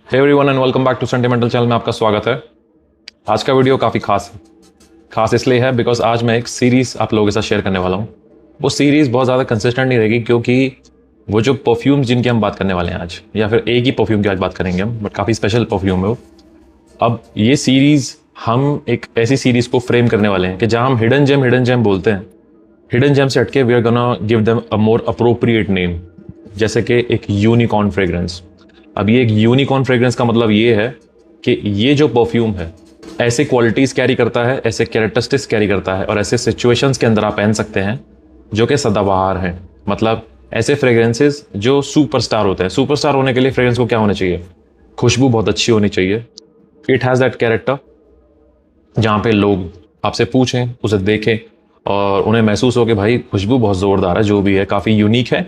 Hey everyone and welcome back to sentimental channel में आपका स्वागत है। आज का वीडियो काफ़ी खास है। खास इसलिए है बिकॉज आज मैं एक सीरीज़ आप लोगों के साथ शेयर करने वाला हूँ। वो सीरीज़ बहुत ज़्यादा कंसिस्टेंट नहीं रहेगी क्योंकि वो जो परफ्यूम्स जिनकी हम बात करने वाले हैं आज, या फिर एक ही परफ्यूम की आज बात करेंगे हम, बट काफ़ी स्पेशल परफ्यूम है वो। अब ये सीरीज़ हम एक ऐसी सीरीज़ को फ्रेम करने वाले हैं कि जहाँ हम हिडन जेम बोलते हैं, हिडन जेम से हटके we are gonna give them a more appropriate name, जैसे कि एक यूनिकॉर्न फ्रेग्रेंस। अब ये एक यूनिकॉर्न फ्रेग्रेंस का मतलब ये है कि ये जो परफ्यूम है ऐसे क्वालिटीज़ कैरी करता है, ऐसे कैरेक्टरिस्टिक्स कैरी करता है और ऐसे सिचुएशंस के अंदर आप पहन सकते हैं जो कि सदाबहार हैं। मतलब ऐसे फ्रेग्रेंसेस जो सुपरस्टार होते हैं। सुपरस्टार होने के लिए फ्रेग्रेंस को क्या होना चाहिए? खुशबू बहुत अच्छी होनी चाहिए। इट हैज़ दैट कैरेक्टर जहाँ पे लोग आपसे पूछें, उसे देखें और उन्हें महसूस हो कि भाई खुशबू बहुत ज़ोरदार है, जो भी है काफ़ी यूनिक है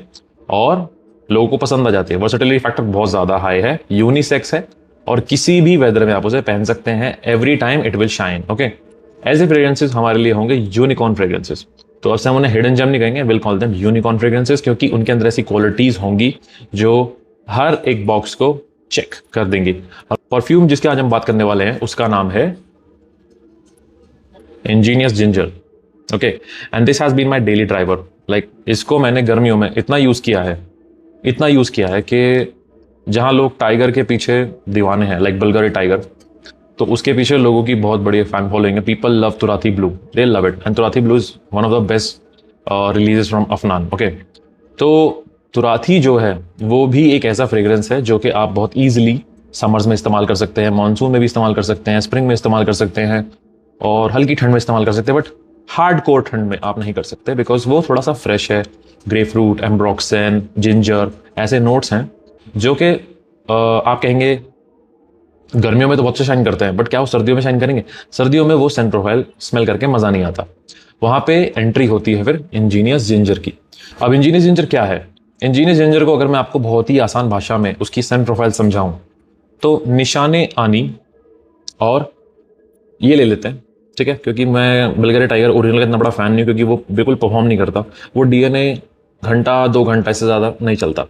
और लोगों को पसंद आ जाती है। वर्सेटिलिटी फैक्टर बहुत ज़्यादा हाई है, यूनिसेक्स है और किसी भी वेदर में आप उसे पहन सकते हैं। Every time it will shine. Okay, ऐसे फ्रेग्रेंसेस हमारे लिए होंगे यूनिकॉर्न फ्रेग्रेंसेस। तो अब से हम उन्हें हिडन जेम नहीं कहेंगे, will call them unicorn fragrances, क्योंकि उनके अंदर ऐसी क्वालिटीज़ होंगी जो हर एक बॉक्स को चेक कर देंगी। और परफ्यूम जिसके आज हम बात करने वाले हैं उसका नाम है ingenious ginger. Okay, and this has been my daily driver. Like इसको मैंने गर्मियों में इतना यूज़ किया है कि जहाँ लोग टाइगर के पीछे दीवाने हैं, लाइक बल्गारी टाइगर, तो उसके पीछे लोगों की बहुत बड़ी फैन फॉलोइंग है। People love Turathi blue, they love it, and Turathi blue is one of the best releases from Afnan. Okay, तो तुराथी जो है वो भी एक ऐसा फ्रेग्रेंस है जो कि आप बहुत ईजिली समर्स में इस्तेमाल कर सकते हैं, मानसून में भी इस्तेमाल कर सकते हैं, स्प्रिंग में इस्तेमाल कर सकते हैं और हल्की ठंड में इस्तेमाल कर सकते हैं। बट हार्ड कोर ठंड में आप नहीं कर सकते बिकॉज वो थोड़ा सा फ्रेश है। ग्रेपफ्रूट, एम्ब्रोक्सन, जिंजर ऐसे नोट्स हैं जो कि आप कहेंगे गर्मियों में तो बहुत अच्छा शाइन करते हैं, बट क्या वो सर्दियों में शाइन करेंगे? सर्दियों में वो सेंट प्रोफाइल स्मेल करके मज़ा नहीं आता। वहाँ पे एंट्री होती है फिर इंजीनियस जिंजर की। अब इंजीनियस जिंजर क्या है? इंजीनियस जिंजर को अगर मैं आपको बहुत ही आसान भाषा में उसकी सेंट प्रोफाइल समझाऊं तो निशाने आनी और ये ले लेते हैं, ठीक है, क्योंकि मैं बल्गारी टाइगर ओरिजिनल का इतना बड़ा फैन नहीं हूँ क्योंकि वो बिल्कुल परफॉर्म नहीं करता। वो डीएनए घंटा 2 घंटा इससे ज़्यादा नहीं चलता,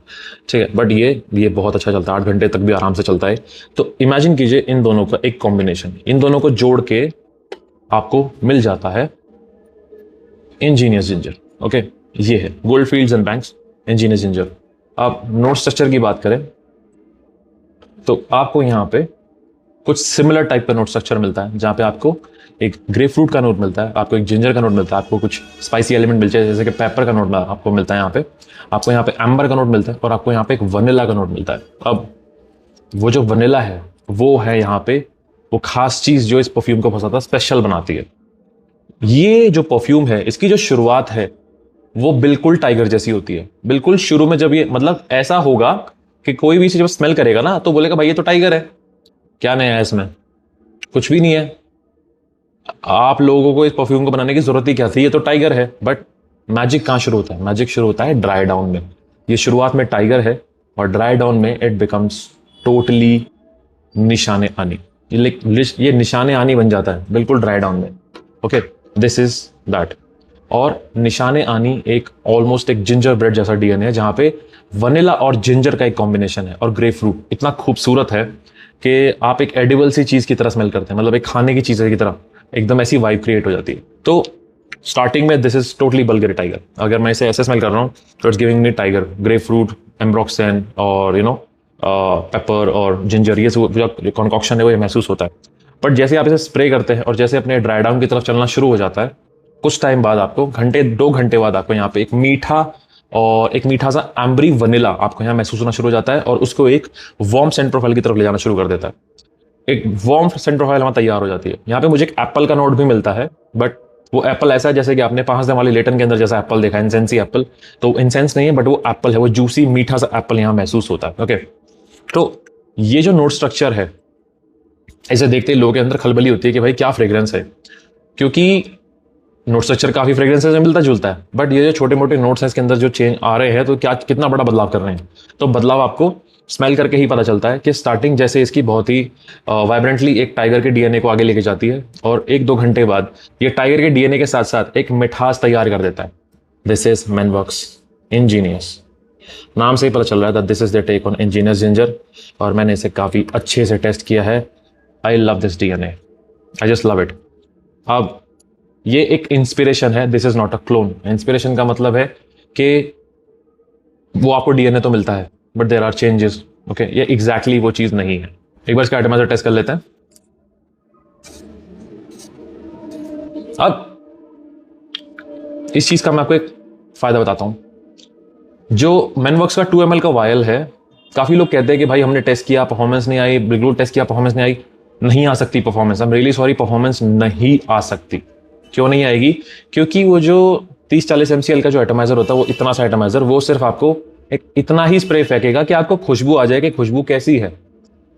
ठीक है, बट ये बहुत अच्छा चलता है, 8 घंटे तक भी आराम से चलता है। तो इमेजिन कीजिए इन दोनों का एक कॉम्बिनेशन, इन दोनों को जोड़ के आपको मिल जाता है इंजीनियस जिंजर। ओके, ये है गोल्डफील्ड्स एंड बैंक्स इंजीनियस जिंजर। आप नोट स्ट्रक्चर की बात करें तो आपको यहाँ पे कुछ सिमिलर टाइप का नोट स्ट्रक्चर मिलता है, जहाँ पे आपको एक ग्रेपफ्रूट का नोट मिलता है, आपको एक जिंजर का नोट मिलता है, आपको कुछ स्पाइसी एलिमेंट मिलते हैं जैसे कि पेपर का नोट आपको मिलता है, आपको यहाँ पे एम्बर का नोट मिलता है और आपको यहाँ पे एक वनीला का नोट मिलता है। अब वो जो वनीला है वो है यहाँ पे वो खास चीज़ जो इस परफ्यूम को बहुत ज़्यादा स्पेशल बनाती है। ये जो परफ्यूम है इसकी जो शुरुआत है वो बिल्कुल टाइगर जैसी होती है। बिल्कुल शुरू में जब ये मतलब ऐसा होगा कि कोई भी इसे जब स्मेल करेगा ना तो बोलेगा भाई ये तो टाइगर है। क्या नया है इसमें? कुछ भी नहीं है। आप लोगों को इस परफ्यूम को बनाने की जरूरत ही क्या थी? ये तो टाइगर है। बट मैजिक कहाँ शुरू होता है? मैजिक शुरू होता है ड्राई डाउन में। ये शुरुआत में टाइगर है और ड्राई डाउन में इट बिकम्स टोटली निशाने आनी। ये निशाने आनी बन जाता है बिल्कुल ड्राई डाउन में। Okay, this is that. और निशाने आनी एक ऑलमोस्ट एक जिंजर ब्रेड जैसा डीएनए है जहां पे वनीला और जिंजर का एक कॉम्बिनेशन है और ग्रेपफ्रूट इतना खूबसूरत है कि आप एक एडिबल सी चीज की तरह स्मेल करते हैं, मतलब एक खाने की चीज की तरह एकदम ऐसी वाइब क्रिएट हो जाती है। तो स्टार्टिंग में this is totally Bulgari tiger. अगर मैं इसे ऐसे स्मेल कर रहा हूँ तो it's giving me tiger, grapefruit, ambroxan और पेपर और जिंजर, ये जो कॉन्कॉक्शन है वो ये महसूस होता है। बट जैसे आप इसे स्प्रे करते हैं और जैसे अपने ड्राई डाउन की तरफ चलना शुरू हो जाता है, कुछ टाइम बाद आपको 2 घंटे बाद आपको यहाँ पे एक मीठा सा एम्बरी वनीला आपको यहाँ महसूस होना शुरू हो जाता है और उसको एक वार्म सेंट प्रोफाइल की तरफ ले जाना शुरू कर देता है। एक वार्म सेंट प्रोफाइल वहां तैयार हो जाती है। यहाँ पे मुझे एक एप्पल का नोट भी मिलता है, बट वो एप्पल ऐसा है जैसे कि आपने 5 दिन वाली लेटन के अंदर जैसा एप्पल देखा, इंसेंसी एप्पल, तो इंसेंस नहीं है बट वो एप्पल है, वो जूसी मीठा सा एप्पल यहाँ महसूस होता है। ओके, तो ये जो नोट स्ट्रक्चर है इसे देखते ही लोगों के अंदर खलबली होती है कि भाई क्या फ्रेग्रेंस है, क्योंकि नोट स्ट्रक्चर काफी फ्रेग्रेंसेस में मिलता जुलता है, बट ये जो छोटे मोटे नोट्स हैं इसके अंदर जो चेंज आ रहे हैं तो क्या कितना बड़ा बदलाव कर रहे हैं। तो बदलाव आपको स्मेल करके ही पता चलता है कि स्टार्टिंग जैसे इसकी बहुत ही वाइब्रेंटली एक टाइगर के डीएनए को आगे लेके जाती है और 1-2 घंटे बाद ये टाइगर के डीएनए के साथ साथ एक मिठास तैयार कर देता है। This is Manworks ingenious. नाम से ही पता चल रहा था this is the take on engineers ginger, और मैंने इसे काफ़ी अच्छे से टेस्ट किया है। I love this DNA, I just love it. अब ये एक इंस्पिरेशन है, this is not a clone. Inspiration का मतलब है कि वो आपको DNA तो मिलता है but there are changes. Okay, ये एग्जैक्टली वो चीज़ नहीं है। एक बार इसका एटमाइजर टेस्ट कर लेते हैं। अब इस चीज़ का मैं आपको एक फ़ायदा बताता हूँ। जो मैनवर्क्स का 2 ml का वायल है, काफ़ी लोग कहते हैं कि भाई हमने टेस्ट किया परफॉर्मेंस नहीं आई, बिल्कुल टेस्ट किया परफॉर्मेंस नहीं आई। नहीं आ सकती performance, I am really sorry, performance नहीं आ सकती। क्यों नहीं आएगी? क्योंकि वो जो 30-40 mcl का जो एटमाइजर होता है, वो इतना सा एटमाइजर, वो सिर्फ आपको एक इतना ही स्प्रे फेंकेगा कि आपको खुशबू आ जाए कि खुशबू कैसी है।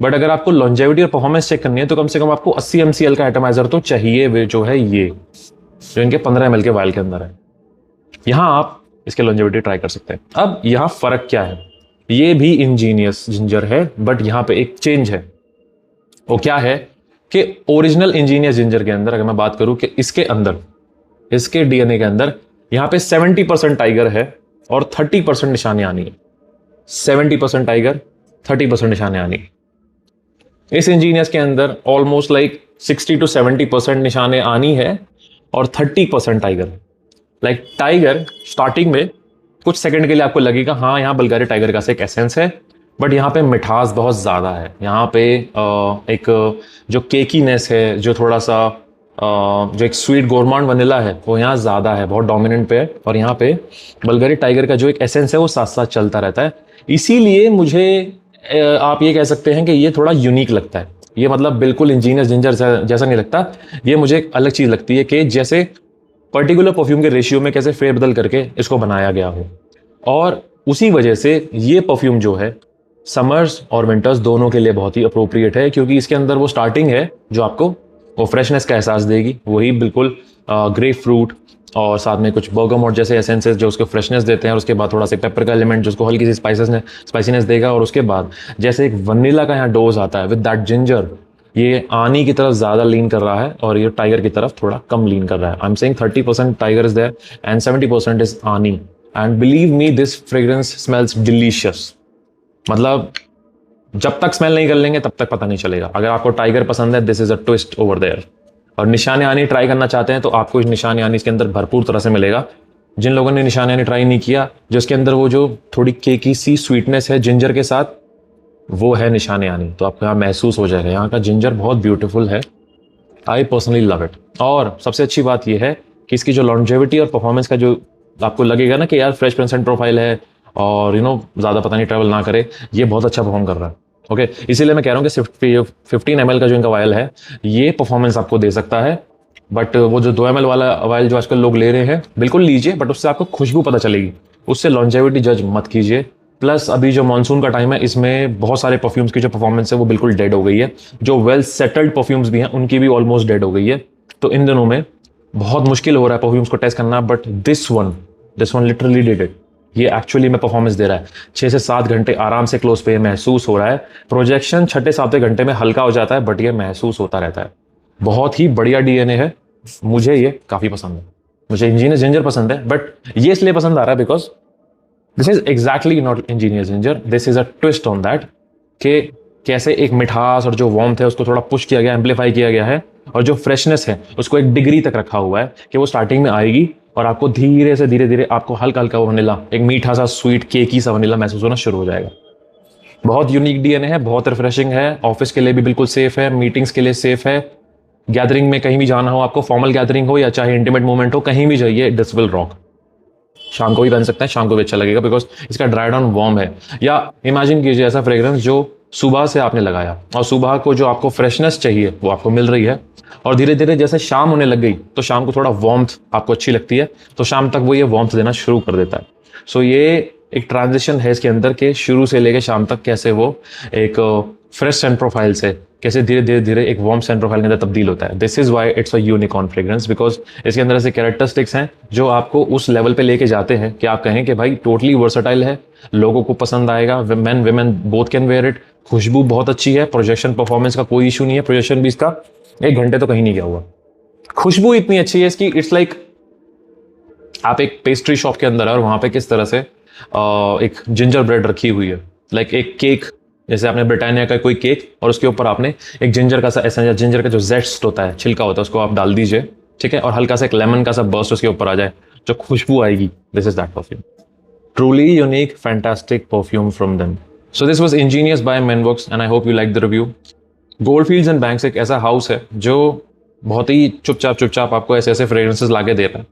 बट अगर आपको लॉन्जेविटी और परफॉर्मेंस चेक करनी है तो कम से कम आपको 80 mcl का एटमाइजर तो चाहिए, वे जो है ये, जो इनके 15 ml के वायल के अंदर है। यहां आप इसके लॉन्जेविटी ट्राई कर सकते हैं। अब यहां फर्क क्या है? ये भी इंजीनियस जिंजर है बट यहां पे एक चेंज है। वो क्या है कि ओरिजिनल इंजीनियस जिंजर के अंदर अगर मैं बात करूं कि इसके अंदर, इसके DNA के अंदर यहां पे 70% टाइगर है और 30% निशाने आनी है। 70% टाइगर, 30% निशाने आनी है। इस इंजीनियस के अंदर ऑलमोस्ट लाइक 60 to 70% निशाने आनी है और 30% टाइगर। लाइक टाइगर स्टार्टिंग में कुछ सेकंड के लिए आपको लगेगा हाँ यहाँ बल्गारी टाइगर का से एक एसेंस है, बट यहाँ पे मिठास बहुत ज़्यादा है। यहाँ पे एक जो केकीनेस है, जो थोड़ा सा जो एक स्वीट गोरमांड वनीला है, वो यहाँ ज़्यादा है, बहुत डोमिनेंट पे है। और यहाँ पे बल्गारी टाइगर का जो एक एसेंस है वो साथ साथ चलता रहता है। इसीलिए मुझे आप ये कह सकते हैं कि ये थोड़ा यूनिक लगता है। ये मतलब बिल्कुल इंजीनियस जिंजर जैसा नहीं लगता। ये मुझे एक अलग चीज़ लगती है कि जैसे पर्टिकुलर परफ्यूम के रेशियो में कैसे फेरबदल करके इसको बनाया गया हो। और उसी वजह से ये परफ्यूम जो है समर्स और विंटर्स दोनों के लिए बहुत ही अप्रोप्रिएट है, क्योंकि इसके अंदर वो स्टार्टिंग है जो आपको वो फ्रेशनेस का एहसास देगी, वही बिल्कुल ग्रेप फ्रूट और साथ में कुछ बर्गमोट जैसे एसेंसेस जो उसको फ्रेशनेस देते हैं, और उसके बाद थोड़ा सा पेपर का एलिमेंट जो उसको हल्की सी स्पाइसीनेस देगा, और उसके बाद जैसे एक वनीला का यहाँ डोज आता है विद दैट जिंजर, ये आनी की तरफ ज़्यादा लीन कर रहा है और ये टाइगर की तरफ थोड़ा कम लीन कर रहा है। I am saying 30% tiger is there and 70% is Ani, and believe me this fragrance smells delicious. मतलब जब तक स्मेल नहीं कर लेंगे तब तक पता नहीं चलेगा। अगर आपको टाइगर पसंद है, this is a twist over there. और निशाने आनी ट्राई करना चाहते हैं तो आपको इस निशाने आनी इसके अंदर भरपूर तरह से मिलेगा। जिन लोगों ने निशाने आनी ट्राई नहीं किया, जो इसके अंदर वो जो थोड़ी केकी सी स्वीटनेस है जिंजर के साथ, वो है निशाने आनी, तो आपको यहाँ महसूस हो जाएगा। यहाँ का जिंजर बहुत ब्यूटीफुल है, आई पर्सनली लव इट। और सबसे अच्छी बात यह है कि इसकी जो लॉन्जेविटी और परफॉर्मेंस का जो आपको लगेगा ना कि यार फ्रेश प्रेजेंट प्रोफाइल है और ज़्यादा पता नहीं ट्रैवल ना करे, ये बहुत अच्छा परफॉर्म कर रहा है। ओके, इसीलिए मैं कह रहा हूँ कि 15 ml का जो इनका वायल है ये परफॉर्मेंस आपको दे सकता है। बट वो जो 2 ml वाला वायल जो आजकल लोग ले रहे हैं, बिल्कुल लीजिए, बट उससे आपको खुशबू पता चलेगी, उससे लॉन्जेविटी जज मत कीजिए। प्लस अभी जो मानसून का टाइम है, इसमें बहुत सारे परफ्यूम्स की जो परफॉर्मेंस है वो बिल्कुल डेड हो गई है। जो वेल सेटल्ड परफ्यूम्स भी हैं उनकी भी ऑलमोस्ट डेड हो गई है। तो इन दिनों में बहुत मुश्किल हो रहा है परफ्यूम्स को टेस्ट करना, but this one literally did it. ये एक्चुअली में परफॉर्मेंस दे रहा है। 6 से 7 घंटे आराम से क्लोज पे महसूस हो रहा है। प्रोजेक्शन 6-7 घंटे में हल्का हो जाता है, बट ये महसूस होता रहता है। बहुत ही बढ़िया DNA है, मुझे ये काफ़ी पसंद है। मुझे इंजीनियस जिंजर पसंद है, बट ये इसलिए पसंद आ रहा है because this is exactly not Angénieux ginger, this is a twist on that कि कैसे एक मिठास और जो वार्मथ है उसको थोड़ा पुश किया गया, एम्पलीफाई किया गया है, और जो फ्रेशनेस है उसको एक डिग्री तक रखा हुआ है कि वो स्टार्टिंग में आएगी और आपको धीरे से धीरे धीरे आपको हल्का हल्का वनीला, एक मीठा सा स्वीट केकी सा वनीला महसूस होना शुरू हो जाएगा। बहुत यूनिक DNA है, बहुत रिफ्रेशिंग है, ऑफिस के लिए भी बिल्कुल सेफ है, मीटिंग्स के लिए सेफ है, गैदरिंग में कहीं भी जाना हो आपको, फॉर्मल गैदरिंग हो या चाहे इंटीमेट मोमेंट हो, कहीं भी जाइए, दिस विल रॉक। शाम को भी पहन सकते हैं, शाम को भी अच्छा लगेगा बिकॉज इसका ड्राई डाउन वार्म है। या इमेजिन कीजिए ऐसा फ्रेग्रेंस जो सुबह से आपने लगाया और सुबह को जो आपको फ्रेशनेस चाहिए वो आपको मिल रही है, और धीरे धीरे जैसे शाम होने लग गई तो शाम को थोड़ा वार्मथ आपको अच्छी लगती है, तो शाम तक वो ये वार्मथ देना शुरू कर देता है। सो ये एक ट्रांजिशन है इसके अंदर के शुरू से लेके शाम तक कैसे वो एक फ्रेश सेंट प्रोफाइल से कैसे धीरे धीरे धीरे एक वार्म सेंट प्रोफाइल के अंदर तब्दील होता है। This is why it's a unicorn fragrance, because इसके अंदर ऐसे कैरेक्टरिस्टिक्स हैं जो आपको उस लेवल पे लेके जाते हैं कि आप कहें कि भाई टोटली वर्सटाइल है, लोगों को पसंद आएगा, men women both can wear it. खुशबू बहुत अच्छी है, प्रोजेक्शन परफॉर्मेंस का कोई इशू नहीं है, प्रोजेक्शन भी इसका 1 घंटे तो कहीं नहीं गया हुआ। खुशबू इतनी अच्छी है इसकी, इट्स लाइक आप एक पेस्ट्री शॉप के अंदर है और वहां पे किस तरह से एक जिंजर ब्रेड रखी हुई है, लाइक एक केक, जैसे आपने ब्रिटानिया का कोई केक और उसके ऊपर आपने एक जिंजर का सा एसेंस, जिंजर का जो जेस्ट होता है, छिलका होता है, उसको आप डाल दीजिए, ठीक है, और हल्का सा एक लेमन का सा बर्स्ट उसके ऊपर आ जाए, जो खुशबू आएगी, this is that perfume. Truly unique, fantastic perfume from them. So this was ingenious by Menvox and I hope you liked the review. Goldfields and Banks एक ऐसा हाउस है जो बहुत ही चुपचाप आपको ऐसे ऐसे फ्रेग्रेंसेस लाके दे रहा है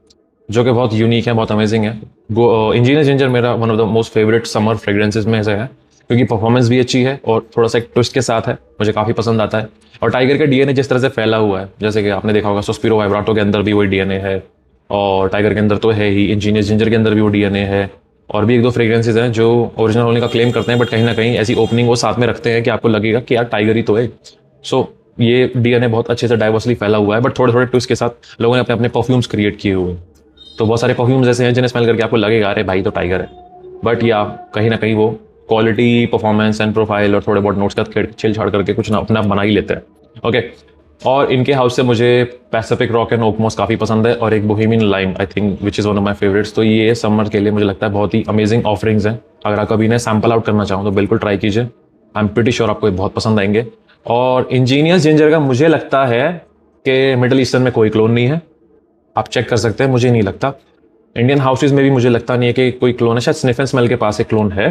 जो कि बहुत यूनिक है, बहुत अमेजिंग है. इंजीनियस जिंजर मेरा one of the most favourite summer fragrances में से है, क्योंकि परफॉर्मेंस भी अच्छी है और थोड़ा सा एक ट्विस्ट के साथ है, मुझे काफ़ी पसंद आता है. और टाइगर का डीएनए जिस तरह से फैला हुआ है, जैसे कि आपने देखा होगा सस्पिरो वाइब्राटो के अंदर भी वही डीएनए है, और टाइगर के अंदर तो है ही, इंजीनियस जिंजर के अंदर भी वो डीएनए है, और भी एक दो फ्रेग्रेंसेज हैं जो ओरिजिनल होने का क्लेम करते हैं, बट कहीं ना कहीं ऐसी ओपनिंग वो साथ में रखते हैं कि आपको लगेगा कि यार टाइगर ही तो है. सो ये डीएनए बहुत अच्छे से डाइवर्सली फैला हुआ है, बट थोड़े थोड़े ट्विस्ट के साथ लोगों ने अपने अपने परफ्यूम्स क्रिएट किए हुए हैं. तो बहुत सारे परफ्यूम्स ऐसे हैं जिन्हें स्मेल करके आपको लगेगा अरे भाई तो टाइगर है, बट या कहीं ना कहीं वो क्वालिटी, परफॉर्मेंस एंड प्रोफाइल और थोड़े बहुत नोट्स का छेड़ छाड़ करके कुछ ना अपना बना ही लेते हैं. ओके, और इनके हाउस से मुझे पैसिफिक रॉक एंड ओकमोस काफ़ी पसंद है, और एक Bohemian lime I think which is one of my favourites. तो ये समर के लिए मुझे लगता है बहुत ही अमेजिंग ऑफरिंग्स हैं. अगर आप कभी इन्हें सैम्पल आउट करना चाहो तो बिल्कुल ट्राई कीजिए, आई एम प्रीटी श्योर आपको बहुत पसंद आएंगे. और इंजीनियस जिंजर का मुझे लगता है कि मिडल ईस्टर्न में कोई क्लोन नहीं है, आप चेक कर सकते हैं, मुझे नहीं लगता. इंडियन हाउसेज में भी मुझे लगता नहीं है कि कोई क्लोन है, शायद स्निफ एंड स्मेल के पास एक क्लोन है,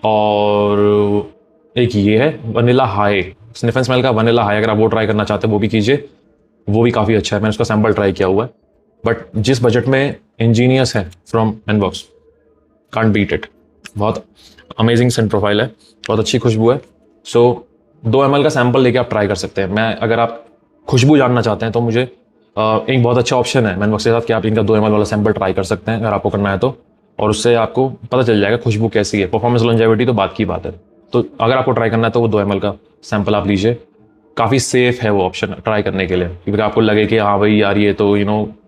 और एक ये है vanilla high, sniff and smell का वनीला हाई, अगर आप वो ट्राई करना चाहते हैं वो भी कीजिए, वो भी काफ़ी अच्छा है, मैंने उसका सैम्पल ट्राई किया हुआ है. बट जिस बजट में इंजीनियस है फ्रॉम मेनबॉक्स, कांट बीट इट. बहुत अमेजिंग सेंट प्रोफाइल है, बहुत अच्छी खुशबू है. सो 2 ml का सैम्पल लेके आप ट्राई कर सकते हैं. मैं अगर आप खुशबू जानना चाहते हैं तो मुझे एक बहुत अच्छा ऑप्शन है मेनबॉक्स के साथ कि आप इनका 2 ml वाला सैम्पल ट्राई कर सकते हैं अगर आपको करना है तो, और उससे आपको पता चल जाएगा खुशबू कैसी है. परफॉर्मेंस लॉन्जेविटी तो बात की बात है, तो अगर आपको ट्राई करना है तो वो 2 ml का सैम्पल आप लीजिए. काफ़ी सेफ है वो ऑप्शन ट्राई करने के लिए, क्योंकि आपको लगे कि हाँ भाई यार ये तो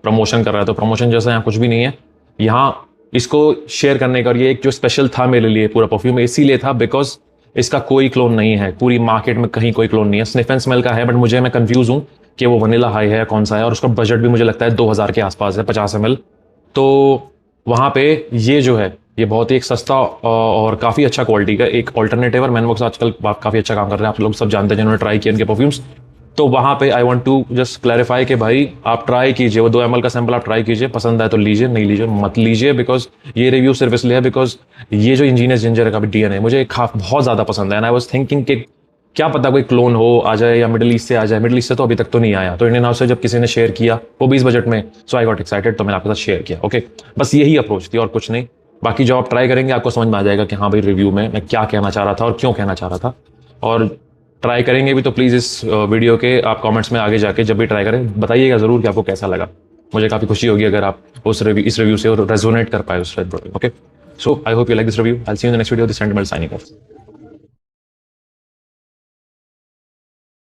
प्रमोशन कर रहा है, तो प्रमोशन जैसा यहाँ कुछ भी नहीं है. यहाँ इसको शेयर करने का, और ये एक जो स्पेशल था मेरे लिए पूरा परफ्यूम इसीलिए था बिकॉज इसका कोई क्लोन नहीं है, पूरी मार्केट में कहीं कोई क्लोन नहीं है. स्निफ एंड स्मेल का है, बट मैं कंफ्यूज हूँ कि वो वनीला हाई है या कौन सा है, और उसका बजट भी मुझे लगता है 2000 के आसपास है, 50 ml. तो वहाँ पे ये जो है ये बहुत ही एक सस्ता और काफ़ी अच्छा क्वालिटी का एक ऑल्टरनेटिव है. मेनबॉक्स आजकल काफ़ी अच्छा काम कर रहे हैं, आप लोग सब जानते हैं जिन्होंने ट्राई किया इनके परफ्यूम्स. तो वहाँ पे I want to just clarify कि भाई आप ट्राई कीजिए, वो 2 ml का सैंपल आप ट्राई कीजिए, पसंद आए तो लीजिए, नहीं लीजिए मत लीजिए. बिकॉज ये रिव्यू सिर्फ इसलिए है बिकॉज ये जो इंजीनियस जिंजर का भी डीएनए मुझे बहुत ज़्यादा पसंद है. एंड आई वाज थिंकिंग कि क्या पता कोई क्लोन हो आ जाए या मिडिल ईस्ट से आ जाए. मिडिल ईस्ट से तो अभी तक तो नहीं आया, तो इंडियन हाउस से जब किसी ने शेयर किया वो 20 बजट में, सो आई गॉट एक्साइटेड, तो मैंने आपके साथ शेयर किया. ओके, बस यही अप्रोच थी और कुछ नहीं. बाकी जो आप ट्राई करेंगे आपको समझ में आ जाएगा कि हाँ भाई रिव्यू में मैं क्या कहना चाह रहा था और क्यों कहना चाह रहा था. और ट्राई करेंगे भी तो प्लीज़ इस वीडियो के आप कमेंट्स में आगे जाके जब भी ट्राई करें बताइएगा ज़रूर कि आपको कैसा लगा. मुझे काफ़ी खुशी होगी अगर आप इस रिव्यू से रेजोनेट कर पाए उस. Okay, so I hope you like this review. I see you in the next video. This and signing of.